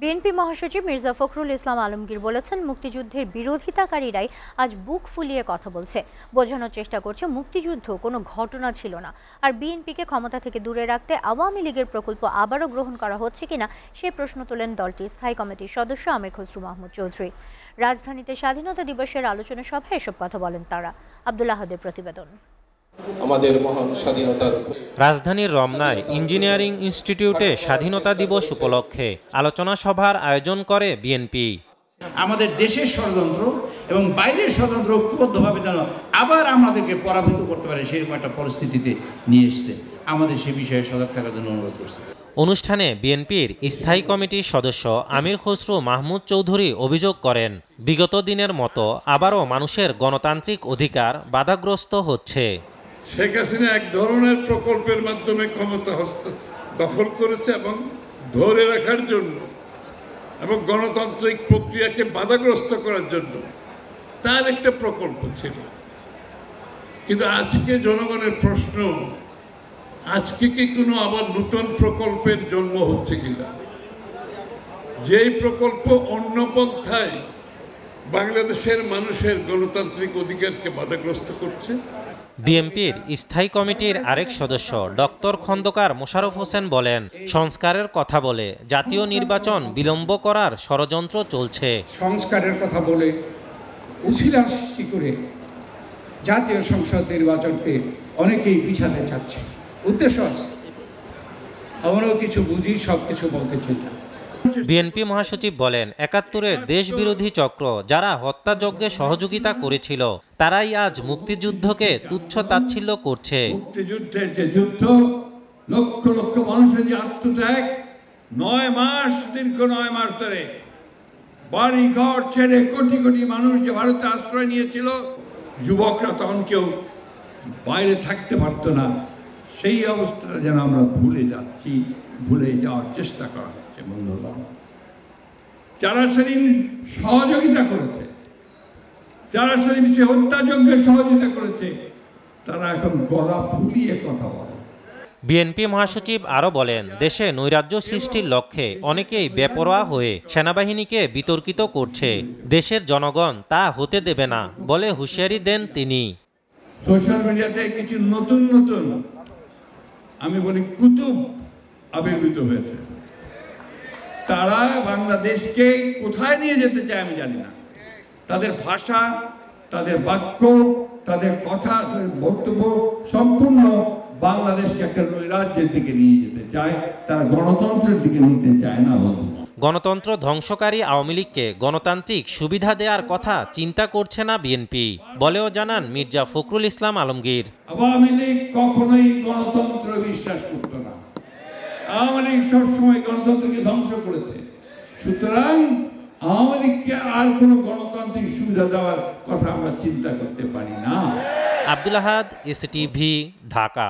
BNP মহাসচিব মির্জা ফখরুল ইসলাম আলমগীর বলেছেন, মুক্তিযুদ্ধের বিরোধিতাকারীরাই আজ বুক ফুলিয়ে কথা বলছে, বোঝানোর চেষ্টা করছে মুক্তিযুদ্ধ কোনো ঘটনা ছিল না। আর বিএনপিকে ক্ষমতা থেকে দূরে রাখতে আওয়ামী লীগের প্রকল্প আবারও গ্রহণ করা হচ্ছে কিনা সে প্রশ্ন তোলেন দলটির স্থায়ী কমিটির সদস্য আমির খসরু মাহমুদ চৌধুরী। রাজধানীতে স্বাধীনতা দিবসের আলোচনা সভায় এসব কথা বলেন তারা। আব্দুল আহাদের প্রতিবেদন। আমাদের মহান স্বাধীনতার রাজধানীর রমনায় ইঞ্জিনিয়ারিং ইনস্টিটিউটে স্বাধীনতা দিবস উপলক্ষে আলোচনা সভার আয়োজন করে বিএনপি। আমাদের দেশের ষড়যন্ত্র এবং বাইরের ষড়যন্ত্র ঐক্যবদ্ধভাবে যেন আবার আমাদেরকে পরাভূত করতে পারে সেরকম একটা পরিস্থিতিতে নিয়ে এসছে, আমাদের সে বিষয়ে সজাগ থাকার জন্য অনুরোধ করছে। অনুষ্ঠানে বিএনপির স্থায়ী কমিটির সদস্য আমির খসরু মাহমুদ চৌধুরী অভিযোগ করেন, বিগত দিনের মতো আবারও মানুষের গণতান্ত্রিক অধিকার বাধাগ্রস্ত হচ্ছে। শেখ হাসিনা এক ধরনের প্রকল্পের মাধ্যমে ক্ষমতা দখল করেছে এবং ধরে রাখার জন্য এবং গণতান্ত্রিক প্রক্রিয়াকে বাধাগ্রস্ত করার জন্য তার একটা প্রকল্প ছিল। কিন্তু আজকে জনগণের প্রশ্ন, আজকে কি কোনো আবার নতুন প্রকল্পের জন্ম হচ্ছে কিনা, যেই প্রকল্প অন্য পন্থায় বাংলাদেশের মানুষের গণতান্ত্রিক অধিকারকে বাধাগ্রস্ত করছে। বিএনপির স্থায়ী কমিটির আরেক সদস্য ডক্টর খন্দকার মোশাররফ হোসেন বলেন, সংস্কারের কথা বলে জাতীয় নির্বাচন বিলম্ব করার ষড়যন্ত্র চলছে। সংস্কারের কথা বলে উছিলা সৃষ্টি করে জাতীয় সংসদ নির্বাচনকে অনেকেই পিছাতে চাচ্ছে, উদ্দেশ্য আছে। আমরাও কিছু বুঝি, সব কিছু বলতে চাই না। বিএনপি মহাসচিব বলেন, ৭১-এর দেশবিরোধী চক্র যারা হত্যাযজ্ঞে সহযোগিতা করেছিল তারাই আজ মুক্তিযুদ্ধকে তুচ্ছ তাচ্ছিল্য করছে। মুক্তিযুদ্ধের যে যুদ্ধ, লক্ষ লক্ষ মানুষের যে আত্মত্যাগ, ৯ মাস, দীর্ঘ ৯ মাস ধরে বাড়ি ঘর ছেড়ে কোটি কোটি মানুষ যে ভারতে আশ্রয় নিয়েছিল, যুবকরা তখন কেউ বাইরে থাকতে পারত না, সেই অবস্থাটা যেন আমরা ভুলে যাচ্ছি, ভুলে যাওয়ার চেষ্টা করা হচ্ছে। বন্ধুরা, যারা সেদিন সহযোগিতা করেছে, যারা সেদিন সে হত্যাযজ্ঞে সহযোগিতা করেছে, তারা এখন গলা ফুলিয়ে কথা বলে। বিএনপি মহাসচিব আরও বলেন, দেশে নৈরাজ্য সৃষ্টির লক্ষ্যে অনেকেই বেপরোয়া হয়ে সেনাবাহিনীকে বিতর্কিত করছে, দেশের জনগণ তা হতে দেবে না বলে হুঁশিয়ারি দেন তিনি। সোশ্যাল মিডিয়াতে কিছু নতুন নতুন, আমি বলি, কুতুব আবির্ভূত হয়েছে। তারা বাংলাদেশকে কোথায় নিয়ে যেতে চায় আমি জানি না। তাদের ভাষা, তাদের বাক্য, তাদের কথা, তাদের বক্তব্য সম্পূর্ণ বাংলাদেশকে একটা নৈরাজ্যের দিকে নিয়ে যেতে চায়, তারা গণতন্ত্রের দিকে নিতে চায় না। গণতন্ত্র ধ্বংসকারী আওয়ামী লীগকে গণতান্ত্রিক সুবিধা দেওয়ার কথা চিন্তা করছে না বিএনপি বলেও জানান মির্জা ফখরুল ইসলাম আলমগীর। আওয়ামী লীগ কখনোই গণতন্ত্র বিশ্বাস করত না। আওয়ামী লীগ সবসময় গণতন্ত্রকে ধ্বংস করেছে। সুতরাং আওয়ামী লীগকে আর কোনো গণতান্ত্রিক সুবিধা দেওয়ার কথা আমরা চিন্তা করতে পারি না। আব্দুল আহাদ, এসটিভি, ঢাকা।